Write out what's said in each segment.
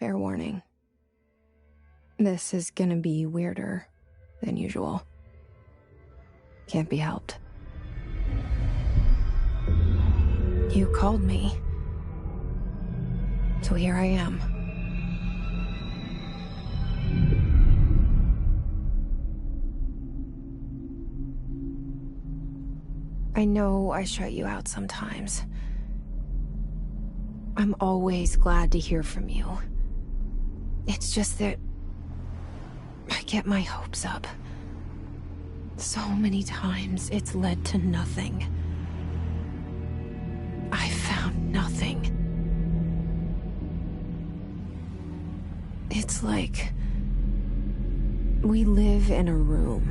Fair warning. This is gonna be weirder than usual. Can't be helped. You called me. So here I am. I know I shut you out sometimes. I'm always glad to hear from you. It's just that I get my hopes up. So many times it's led to nothing. I found nothing. It's like we live in a room,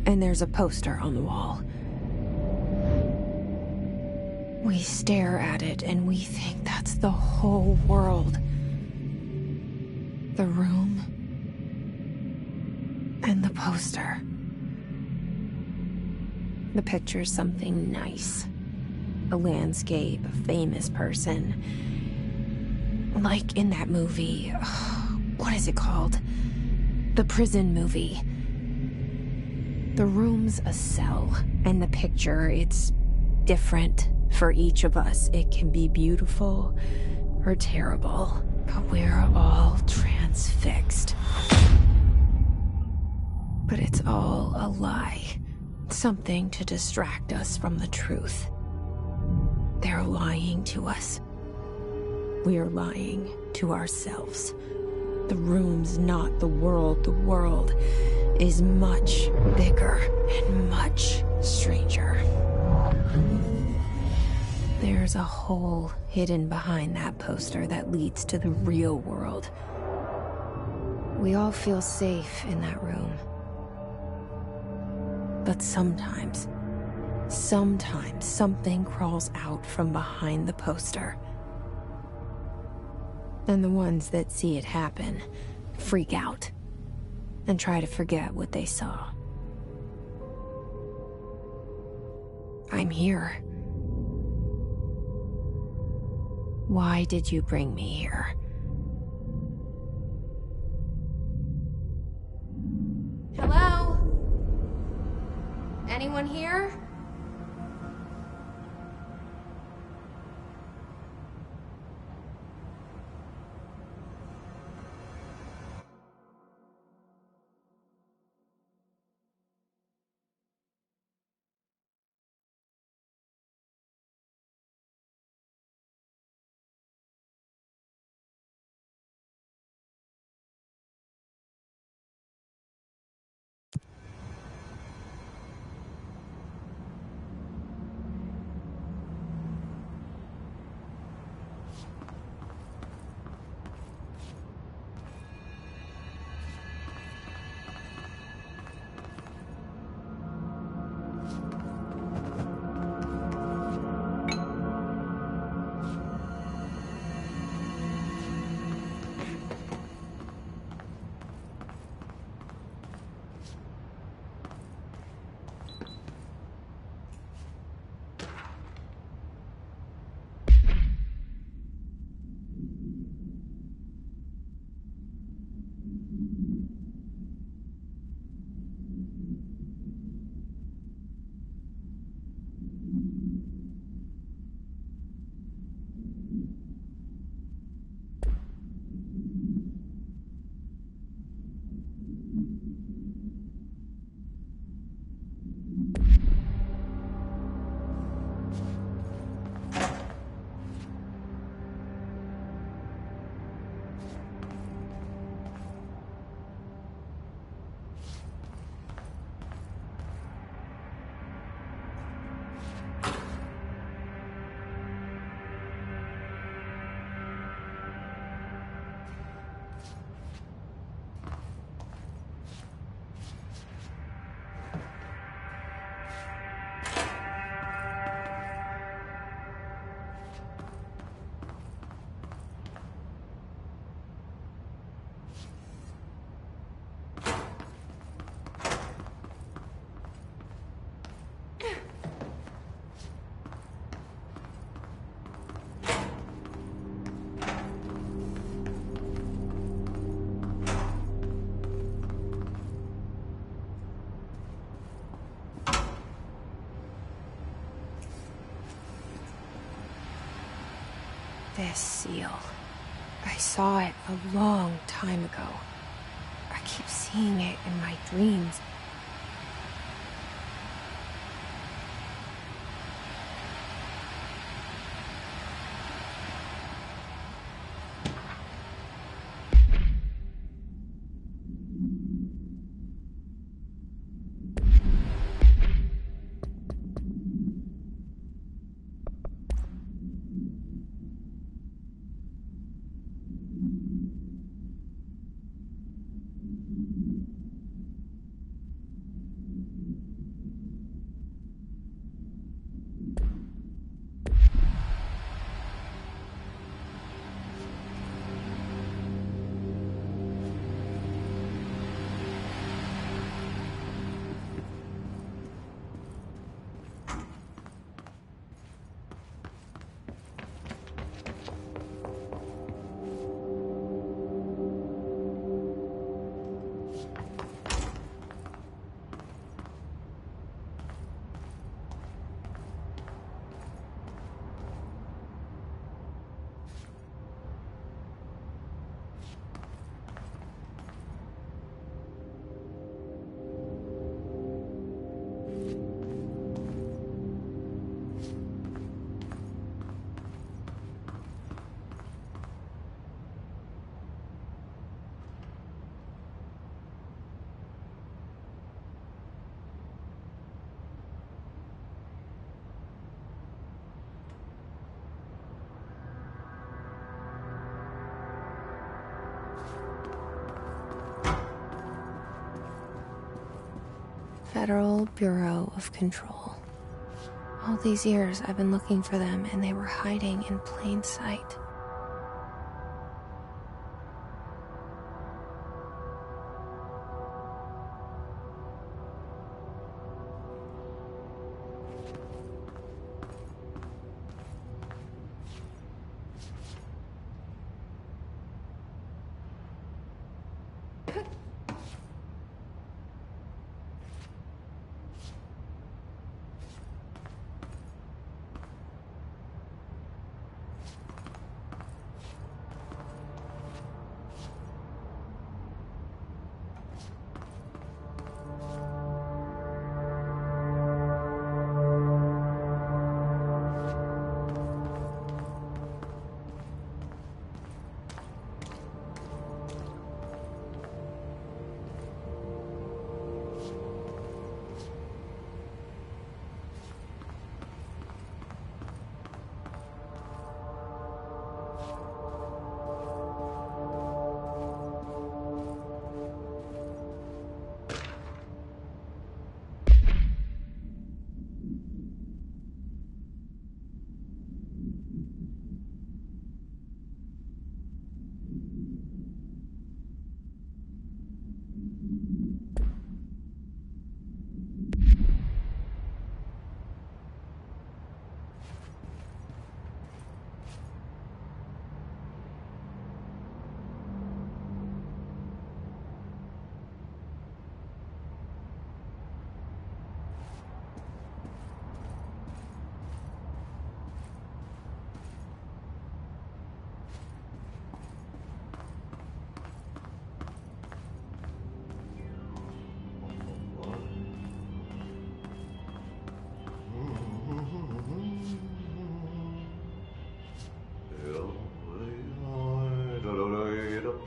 and there's a poster on the wall. We stare at it and we think that's the whole world. The room and the poster. The picture's something nice. A landscape, a famous person. Like in that movie, what is it called? The prison movie. The room's a cell, and the picture, it's different for each of us. It can be beautiful or terrible, but we're all transfixed. But it's all a lie. Something to distract us from the truth. They're lying to us. We're lying to ourselves. The room's not the world. The world is much bigger and much stranger. There's a hole hidden behind that poster that leads to the real world. We all feel safe in that room. But sometimes something crawls out from behind the poster. And the ones that see it happen freak out and try to forget what they saw. I'm here. Why did you bring me here? Hello? Anyone here? Venus seal. I saw it a long time ago. I keep seeing it in my dreams. Federal Bureau of Control. All these years I've been looking for them, and they were hiding in plain sight.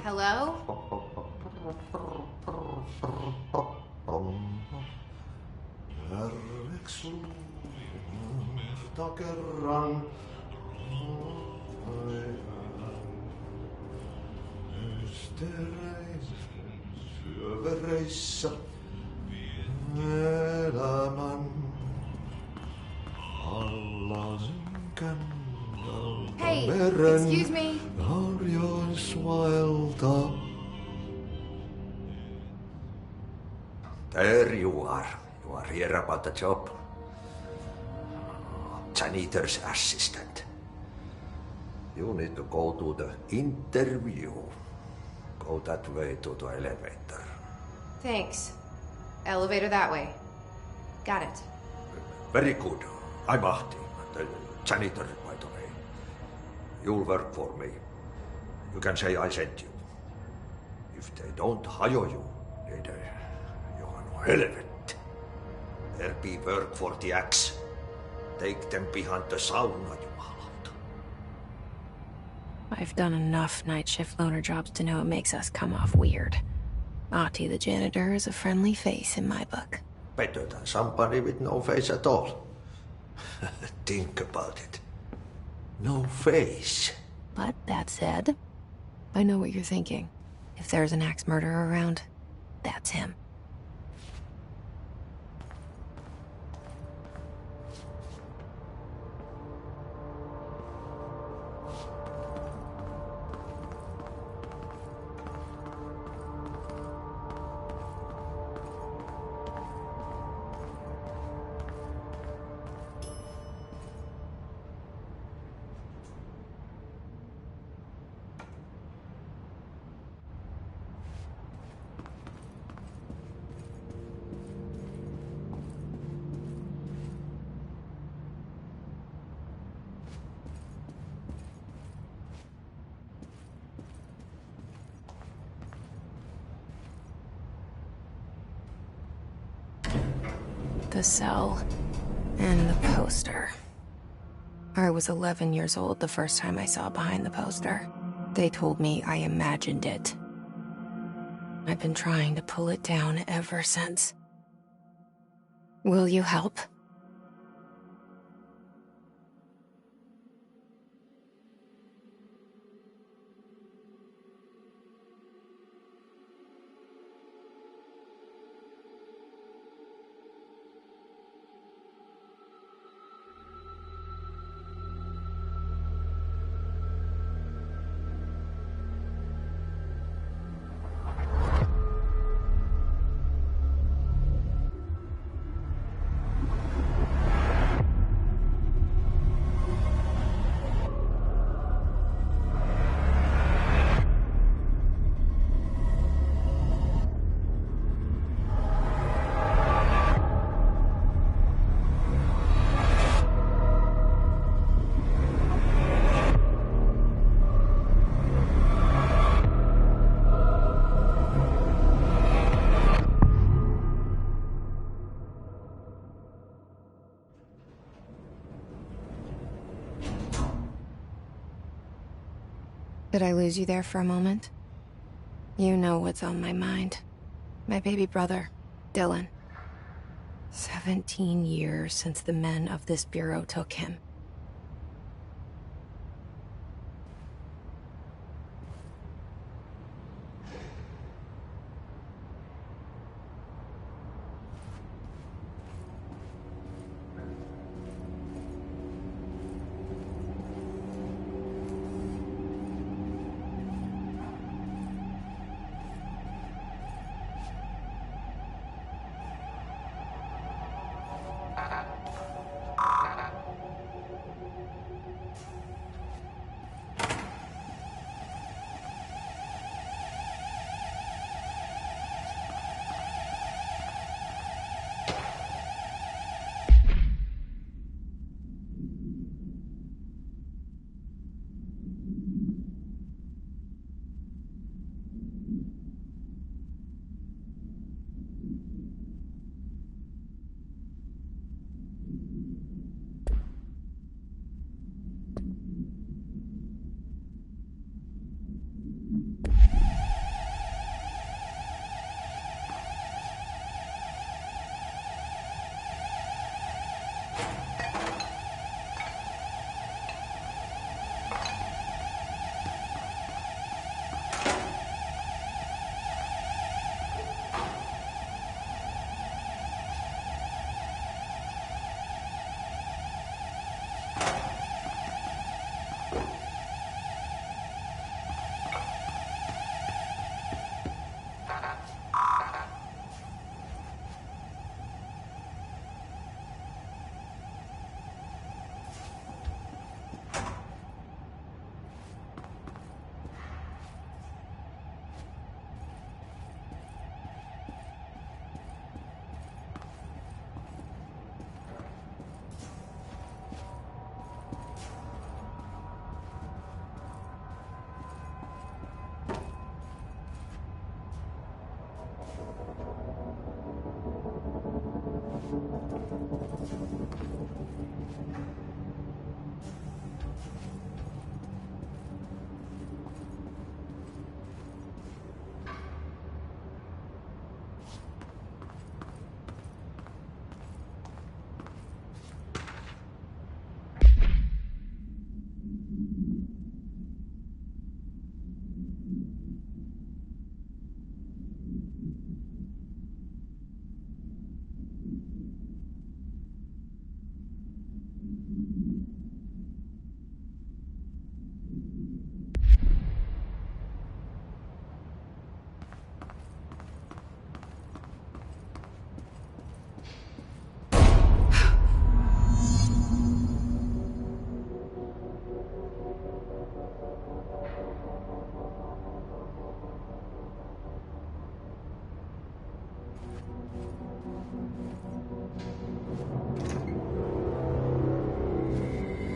Hello? Hey, excuse me. There you are. You are here about the job. Janitor's assistant. You need to go to the interview. Go that way to the elevator. Thanks. Elevator that way. Got it. Very good. I'm Ahti, the janitor, by the way. You'll work for me. You can say I sent you. If they don't hire you, niin Johan helvet. There'll be work for the axe. Take them behind the sauna, jumalauta. I've done enough night shift loner jobs to know it makes us come off weird. Ahti the janitor is a friendly face in my book. Better than somebody with no face at all. Think about it. No face. But that said, I know what you're thinking. If there's an axe murderer around, that's him. The cell and the poster. I was 11 years old the first time I saw behind the poster. They told me I imagined it. I've been trying to pull it down ever since. Will you help? Did I lose you there for a moment? You know what's on my mind. My baby brother, Dylan. 17 years since the men of this bureau took him.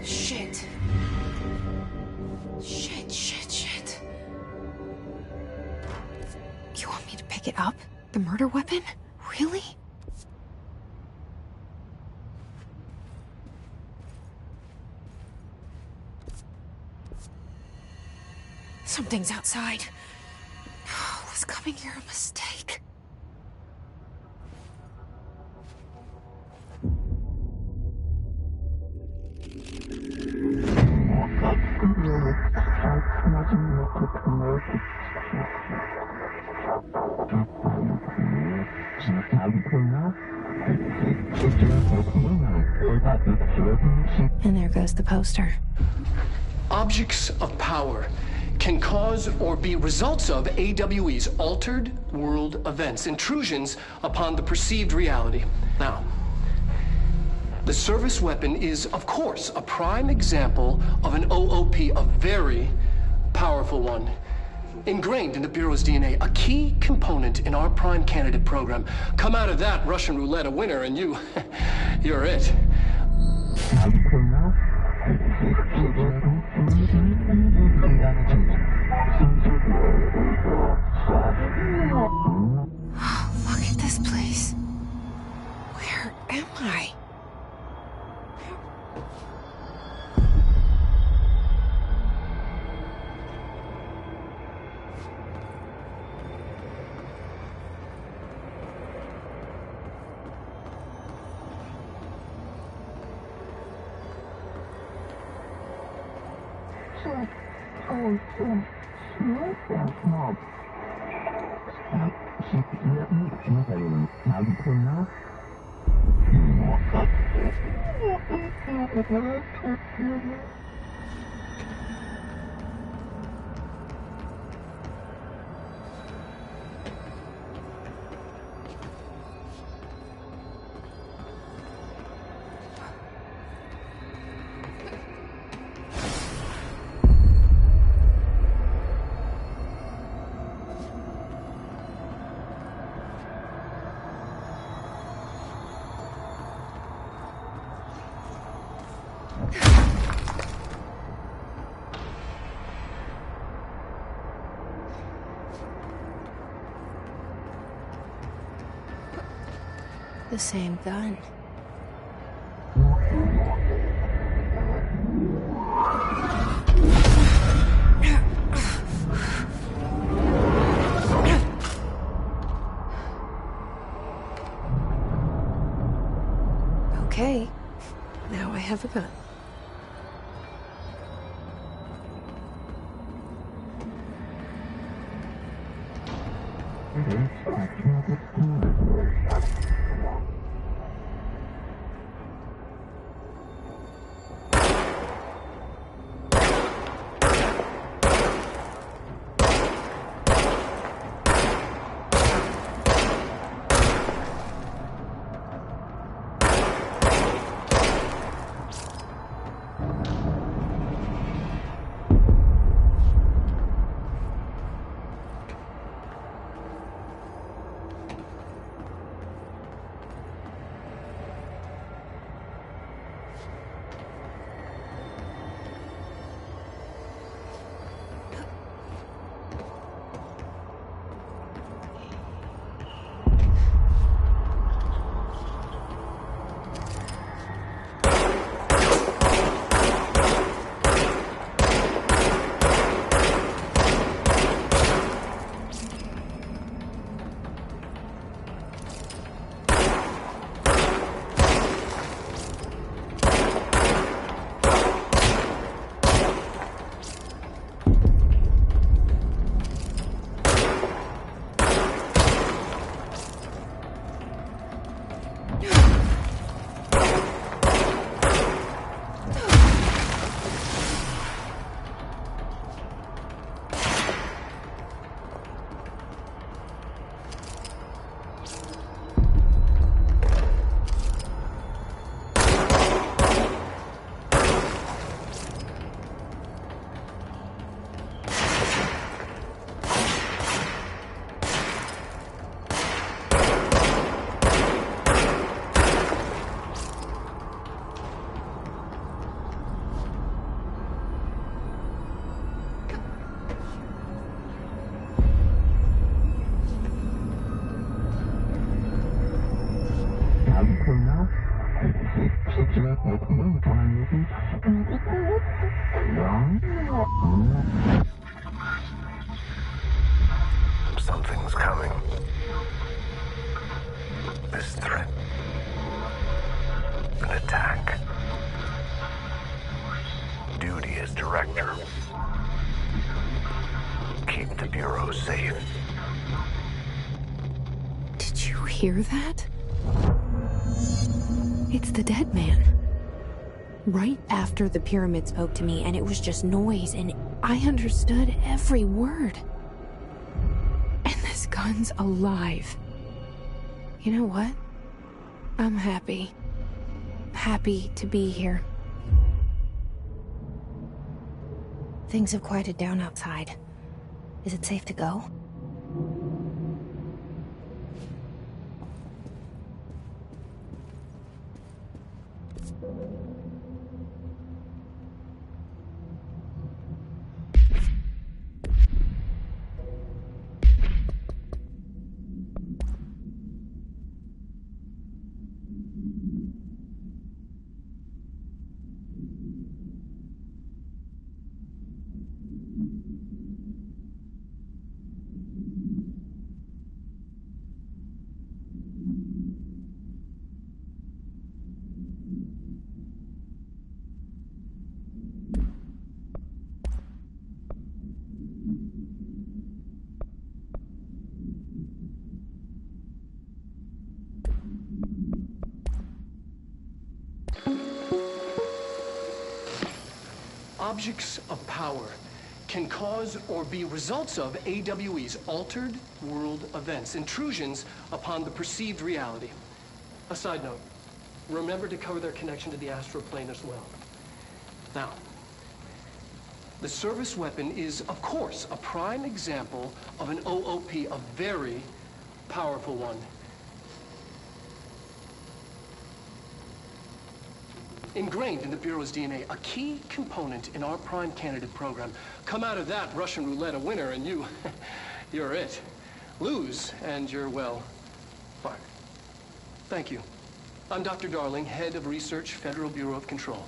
Shit. Shit. You want me to pick it up? The murder weapon? Really? Something's outside. Was coming here a mistake? And there goes the poster. Objects of power can cause or be results of AWE's altered world events, intrusions upon the perceived reality. Now, the service weapon is, of course, a prime example of an OOP, a very powerful one. Ingrained in the Bureau's DNA, a key component in our prime candidate program. Come out of that Russian roulette a winner and you're it. Look at this place. Where am I? The same gun. Okay, now I have a gun. Something's coming. This threat. An attack. Duty as director. Keep the Bureau safe. Did you hear that? It's the dead man. Right after the pyramid spoke to me, and it was just noise, and I understood every word. And this gun's alive. You know what? I'm happy. Happy to be here. Things have quieted down outside. Is it safe to go? Objects of power can cause or be results of AWE's altered world events, intrusions upon the perceived reality. A side note, remember to cover their connection to the astral plane as well. Now, the service weapon is, of course, a prime example of an OOP, a very powerful one. Ingrained in the Bureau's DNA, a key component in our prime candidate program. Come out of that Russian roulette a winner and you're it. Lose and you're, well, fired. Thank you. I'm Dr. Darling, Head of Research, Federal Bureau of Control.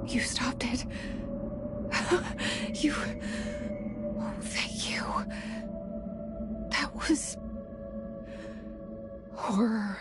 You stopped it. You... Oh, thank you. That was... horror.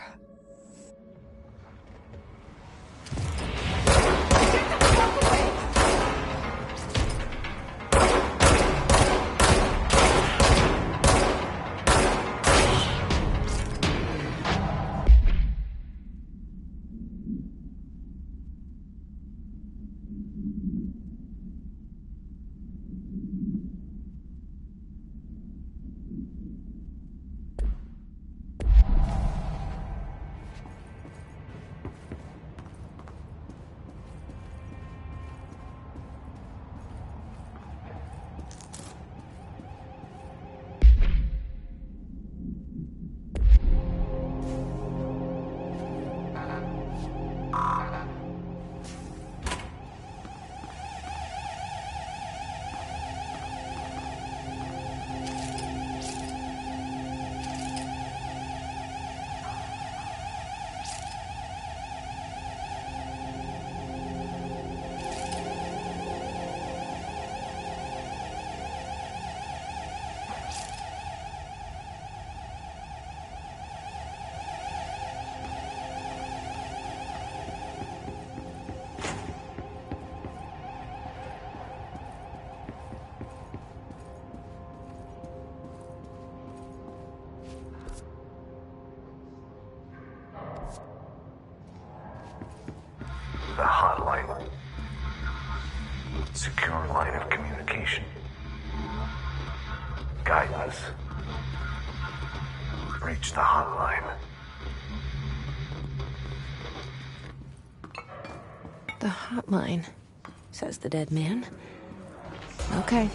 The hotline. Secure line of communication. Guidance. Reach the hotline. The hotline, says the dead man. Okay.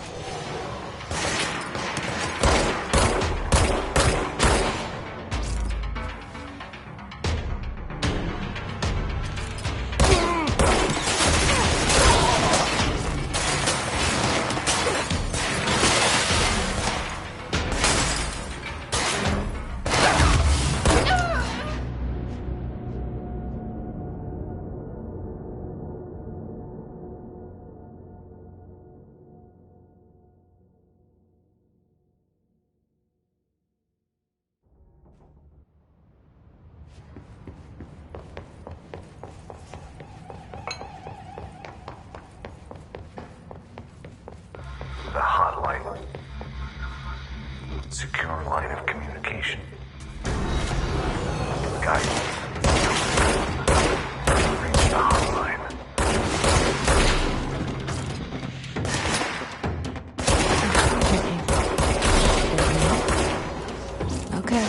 The hotline. Secure line of communication. Guidance. Reach the hotline. Okay.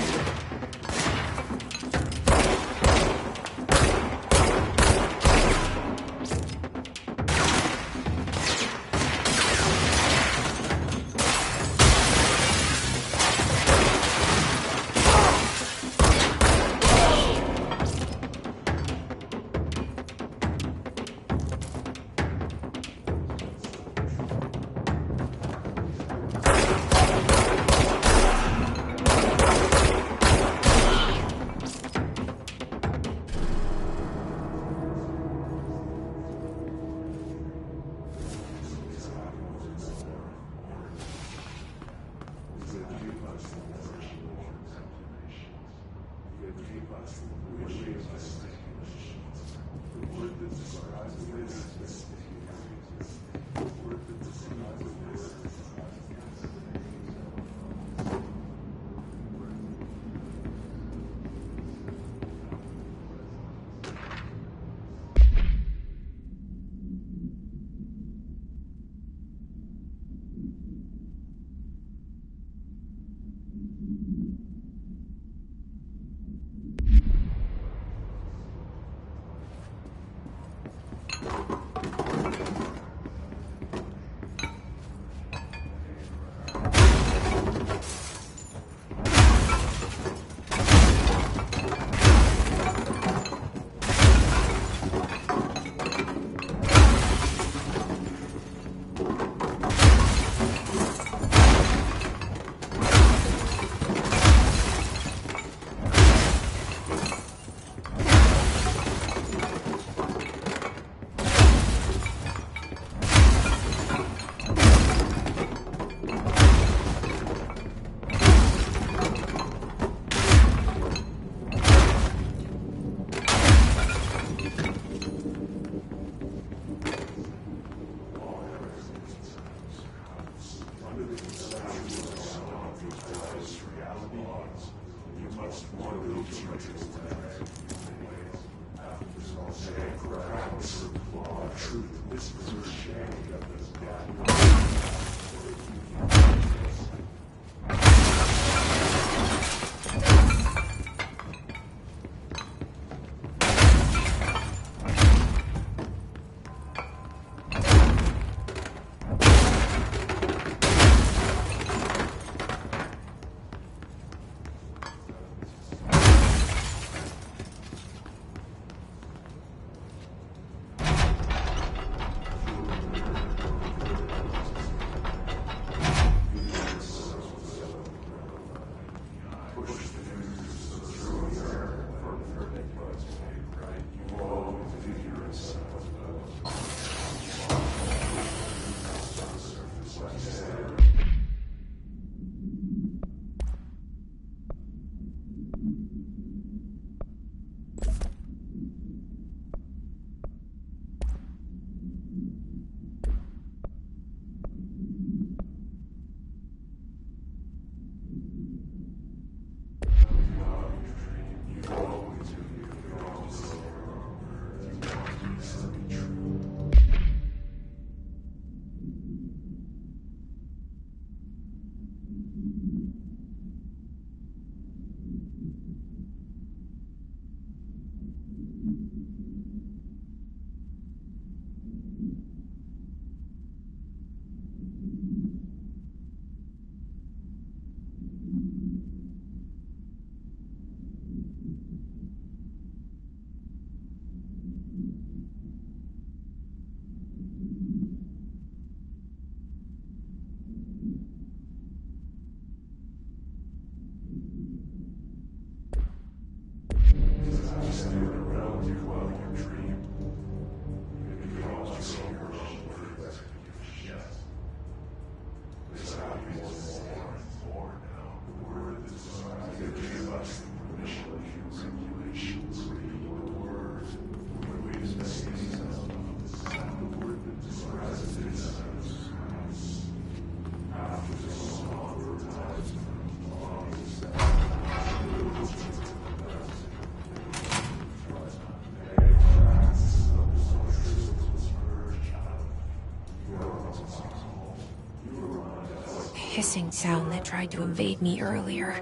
hissing sound that tried to invade me earlier.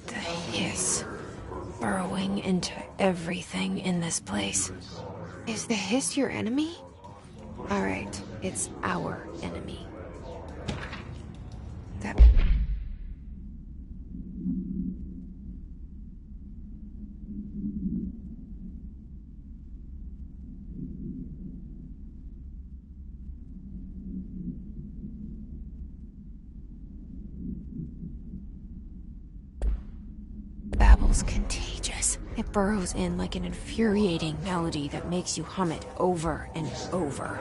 The hiss, burrowing into everything in this place. Is the hiss your enemy? Alright, it's our enemy. That... Babble's contagious. It burrows in like an infuriating melody that makes you hum it over and over.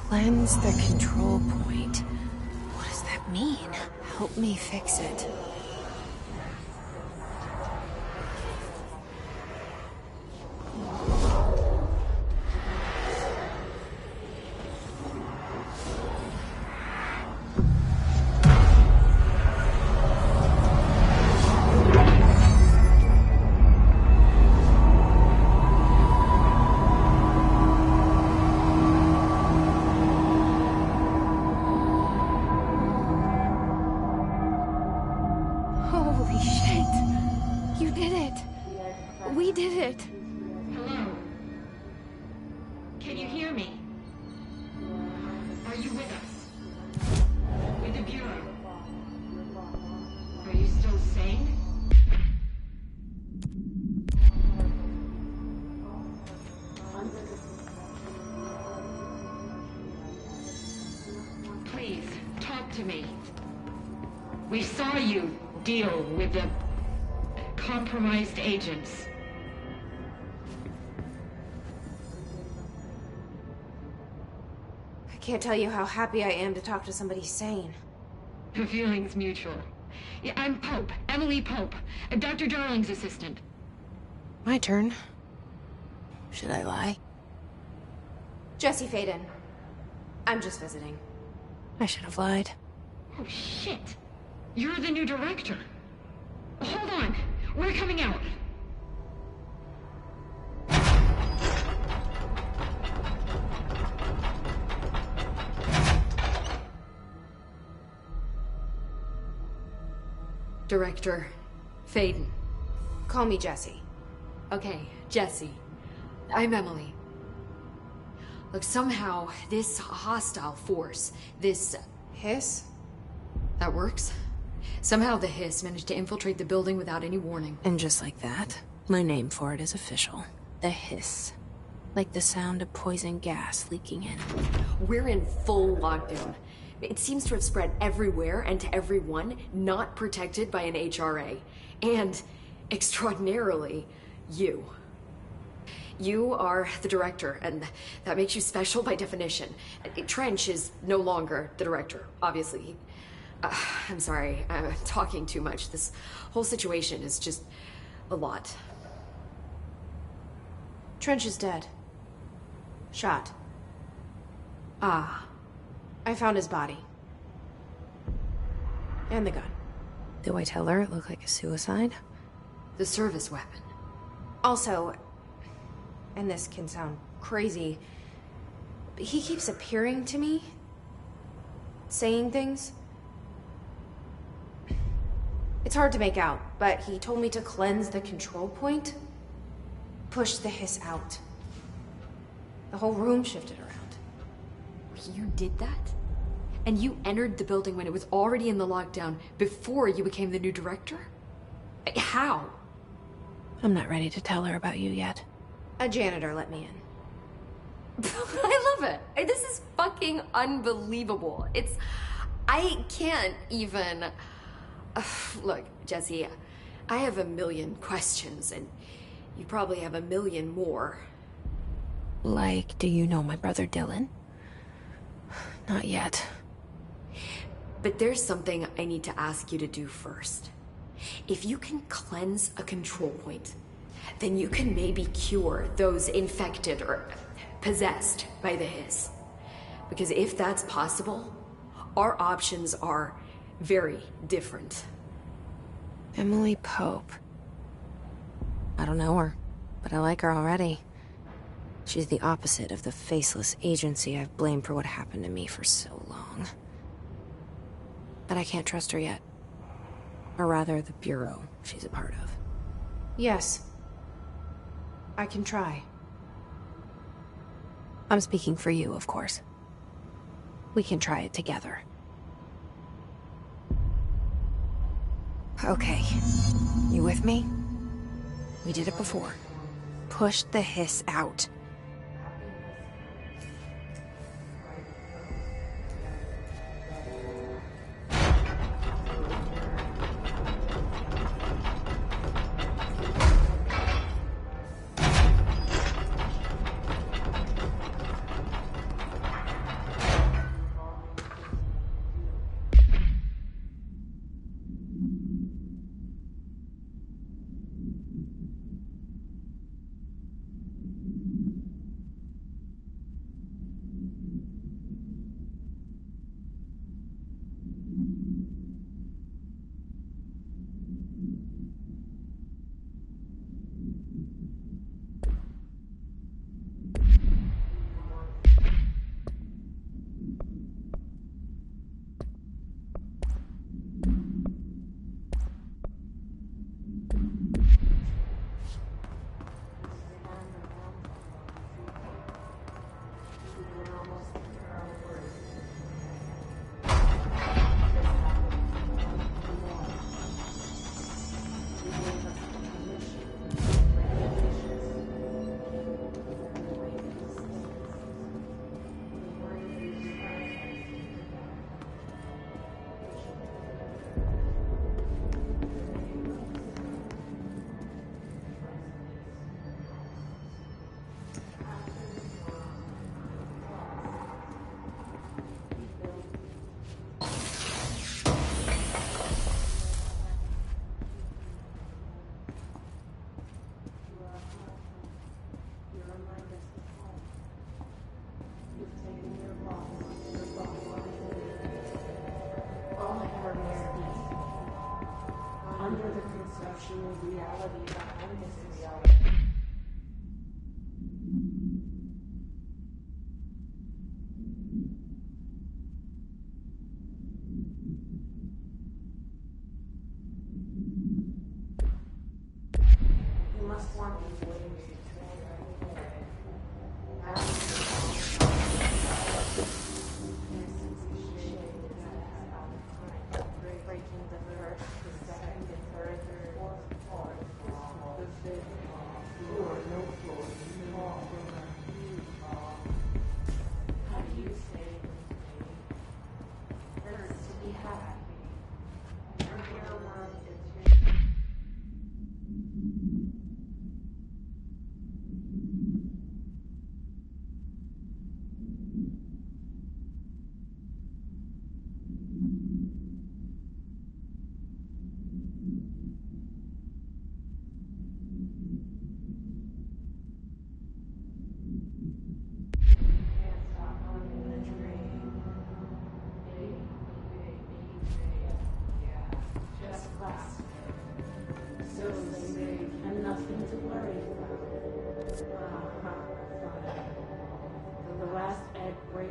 Cleanse the control point. What does that mean? Help me fix it. Holy shit! You did it! We did it! Hello? Can you hear me? Are you with us? With the Bureau? Are you still sane? Please, talk to me. We saw you deal with the compromised agents. I can't tell you how happy I am to talk to somebody sane. The feeling's mutual. Yeah, I'm Pope, Emily Pope, Dr. Darling's assistant. My turn. Should I lie? Jesse Faden. I'm just visiting. I should have lied. Oh, shit. You're the new director. Hold on. We're coming out. Director Faden. Call me Jessie. Okay, Jessie. I'm Emily. Look, somehow, this hostile force, this... Hiss? That works. Somehow the Hiss managed to infiltrate the building without any warning. And just like that, my name for it is official. The Hiss. Like the sound of poison gas leaking in. We're in full lockdown. It seems to have spread everywhere and to everyone not protected by an HRA. And, extraordinarily, you. You are the director, and that makes you special by definition. Trench is no longer the director, obviously. I'm sorry, I'm talking too much. This whole situation is just a lot. Trench is dead. Shot. Ah. I found his body. And the gun. Do I tell her it looked like a suicide? The service weapon. Also, and this can sound crazy, but he keeps appearing to me. Saying things. It's hard to make out, but he told me to cleanse the control point. Push the Hiss out. The whole room shifted around. You did that? And you entered the building when it was already in the lockdown before you became the new director? How? I'm not ready to tell her about you yet. A janitor let me in. I love it. This is fucking unbelievable. I can't even... Look, Jessie, I have a million questions, and you probably have a million more. Like, do you know my brother Dylan? Not yet. But there's something I need to ask you to do first. If you can cleanse a control point, then you can maybe cure those infected or possessed by the Hiss. Because if that's possible, our options are very different. Emily Pope. I don't know her, but I like her already. She's the opposite of the faceless agency I've blamed for what happened to me for so long. But I can't trust her yet. Or rather, the Bureau she's a part of. Yes. I can try. I'm speaking for you, of course. We can try it together. Okay. You with me? We did it before. Push the Hiss out.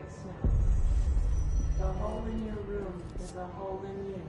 The hole in your room is a hole in you.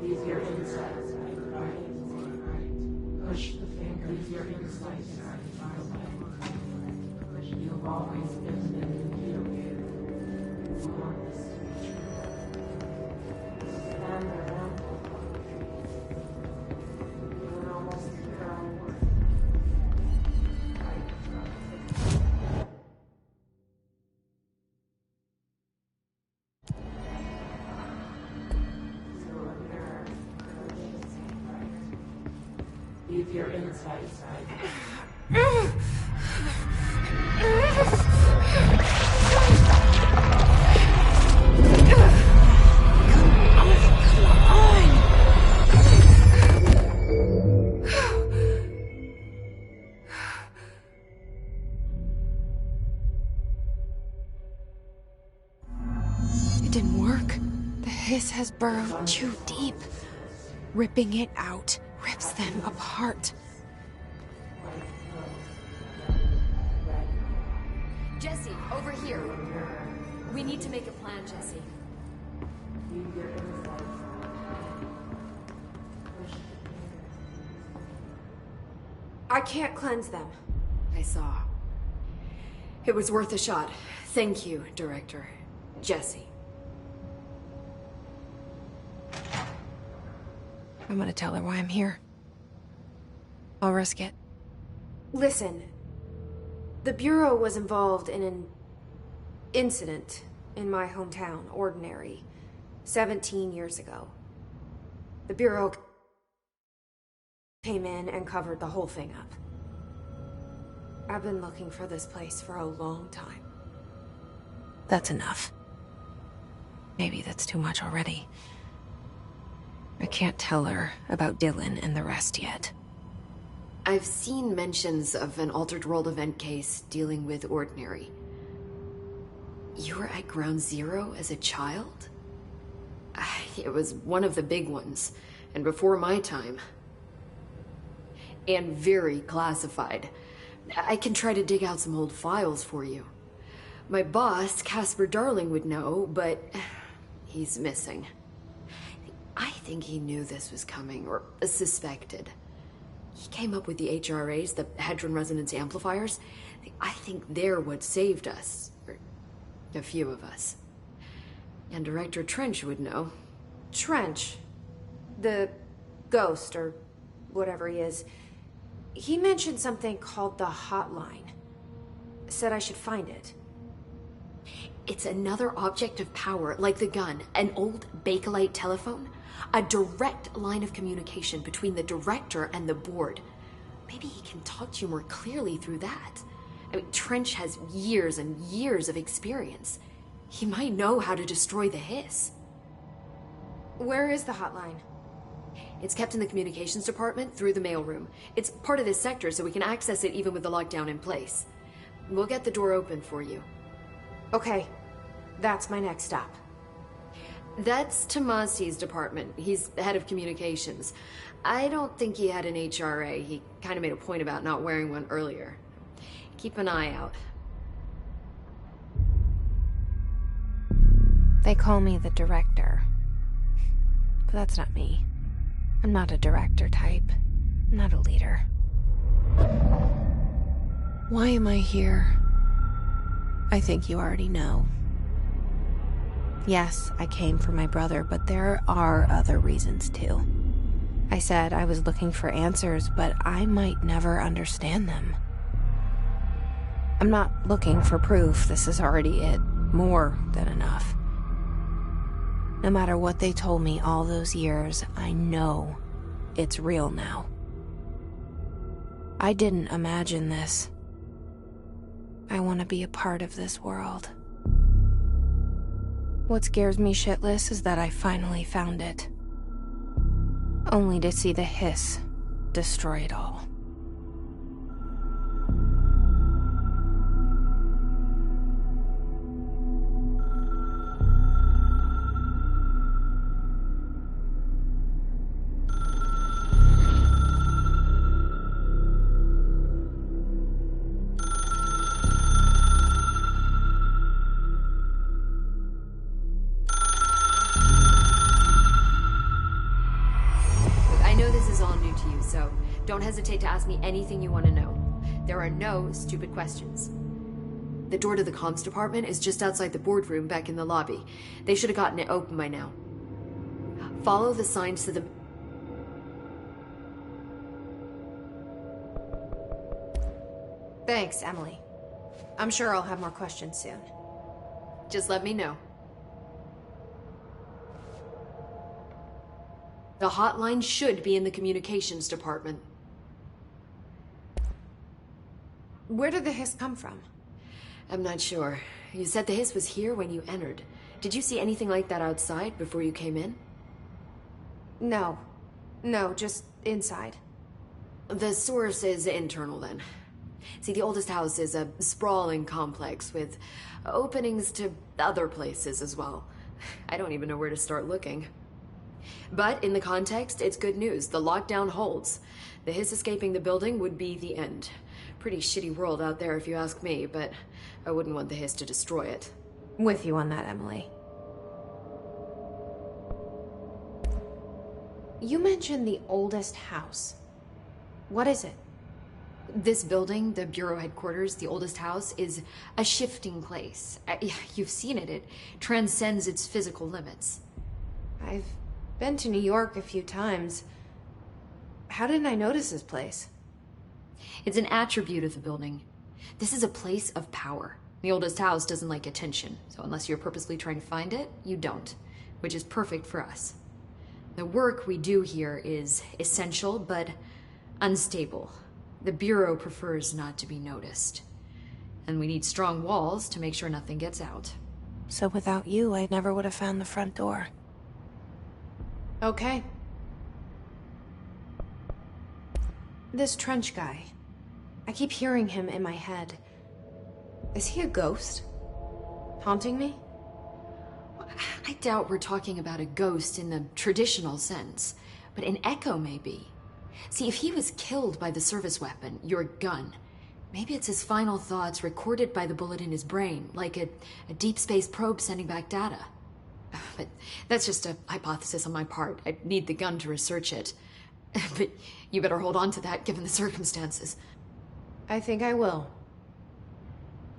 Use your insights. Push the finger. Use your insights. You've always been the you. You want this to be true. Stand there, one you would almost be your own work. Use your insights. It didn't work. The hiss has burrowed too deep. Ripping it out rips them apart. Jesse, over here. We need to make a plan, Jesse. I can't cleanse them. I saw. It was worth a shot. Thank you, Director. Jesse. I'm gonna tell her why I'm here. I'll risk it. Listen, the Bureau was involved in an incident in my hometown, Ordinary, 17 years ago. The Bureau came in and covered the whole thing up. I've been looking for this place for a long time. That's enough. Maybe that's too much already. I can't tell her about Dylan and the rest yet. I've seen mentions of an Altered World event case dealing with Ordinary. You were at Ground Zero as a child? It was one of the big ones, and before my time. And very classified. I can try to dig out some old files for you. My boss, Casper Darling, would know, but he's missing. I think he knew this was coming, or suspected. He came up with the HRAs, the Hadron Resonance Amplifiers. I think they're what saved us. Or a few of us. And Director Trench would know. Trench, the ghost, or whatever he is, he mentioned something called the Hotline. Said I should find it. It's another object of power, like the gun, an old Bakelite telephone. A direct line of communication between the director and the board. Maybe he can talk to you more clearly through that. I mean, Trench has years and years of experience. He might know how to destroy the hiss. Where is the hotline? It's kept in the communications department through the mailroom. It's part of this sector, so we can access it even with the lockdown in place. We'll get the door open for you. Okay, that's my next stop. That's Tomasi's department. He's head of communications. I don't think he had an HRA. He kind of made a point about not wearing one earlier. Keep an eye out. They call me the director. But that's not me. I'm not a director type. I'm not a leader. Why am I here? I think you already know. Yes, I came for my brother, but there are other reasons too. I said I was looking for answers, but I might never understand them. I'm not looking for proof. This is already it. More than enough. No matter what they told me all those years, I know it's real now. I didn't imagine this. I want to be a part of this world. What scares me shitless is that I finally found it. Only to see the hiss destroy it all. so don't hesitate to ask me anything you want to know. There are no stupid questions. The door to the comms department is just outside the boardroom back in the lobby. They should have gotten it open by now. Follow the signs to the... Thanks, Emily. I'm sure I'll have more questions soon. Just let me know. The hotline should be in the communications department. Where did the hiss come from? I'm not sure. You said the hiss was here when you entered. Did you see anything like that outside before you came in? No. No, just inside. The source is internal then. See, the oldest house is a sprawling complex with openings to other places as well. I don't even know where to start looking. But in the context, it's good news. The lockdown holds. The hiss escaping the building would be the end. Pretty shitty world out there if you ask me, but I wouldn't want the hiss to destroy it. With you on that, Emily. You mentioned the oldest house. What is it? This building, the Bureau headquarters, the oldest house, is a shifting place. You've seen it. It transcends its physical limits. I've been to New York a few times. How didn't I notice this place? It's an attribute of the building. This is a place of power. The oldest house doesn't like attention, so unless you're purposely trying to find it, you don't, which is perfect for us. The work we do here is essential, but unstable. The Bureau prefers not to be noticed. And we need strong walls to make sure nothing gets out. So without you, I never would have found the front door. Okay. This Trench guy. I keep hearing him in my head. Is he a ghost? Haunting me? I doubt we're talking about a ghost in the traditional sense, but an echo maybe. See, if he was killed by the service weapon, your gun, maybe it's his final thoughts recorded by the bullet in his brain, like a deep space probe sending back data. But that's just a hypothesis on my part. I'd need the gun to research it. But you better hold on to that given the circumstances. I think I will.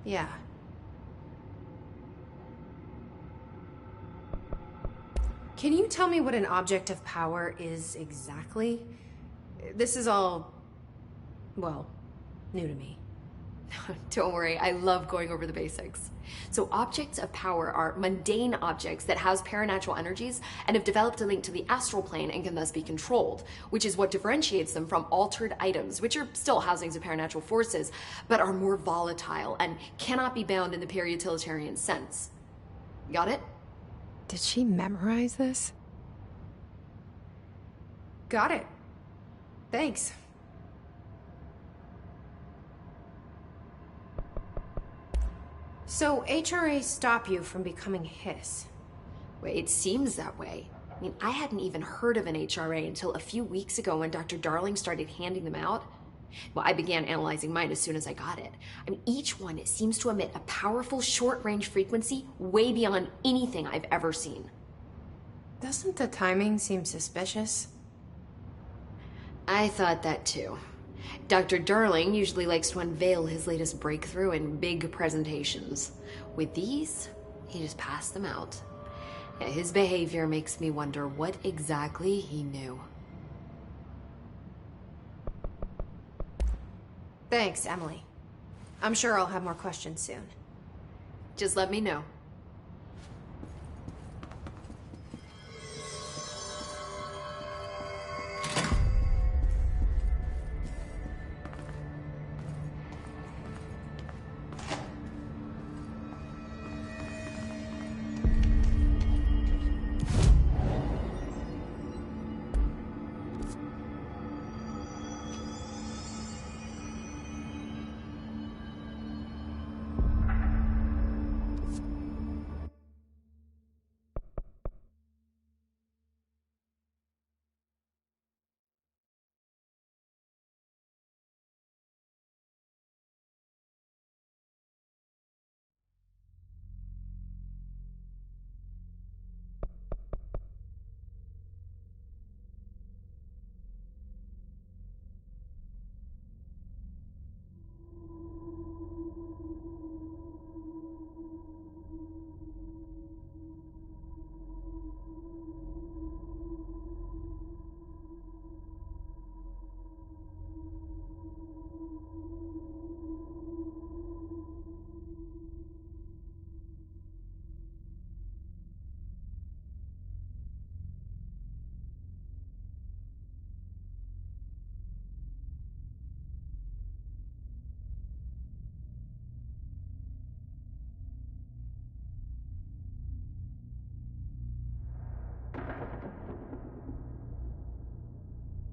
Yeah. Can you tell me what an object of power is exactly? This is all, well, new to me. Don't worry, I love going over the basics. So objects of power are mundane objects that house paranatural energies and have developed a link to the astral plane and can thus be controlled, which is what differentiates them from altered items, which are still housings of paranatural forces, but are more volatile and cannot be bound in the peri-utilitarian sense. Got it? Did she memorize this? Got it. Thanks. So, HRA stop you from becoming Hiss? Well, it seems that way. I mean, I hadn't even heard of an HRA until a few weeks ago when Dr. Darling started handing them out. Well, I began analyzing mine as soon as I got it. I mean, each one, it seems to emit a powerful short-range frequency way beyond anything I've ever seen. Doesn't the timing seem suspicious? I thought that too. Dr. Darling usually likes to unveil his latest breakthrough in big presentations. With these, he just passed them out. Yeah, his behavior makes me wonder what exactly he knew. Thanks, Emily. I'm sure I'll have more questions soon. Just let me know.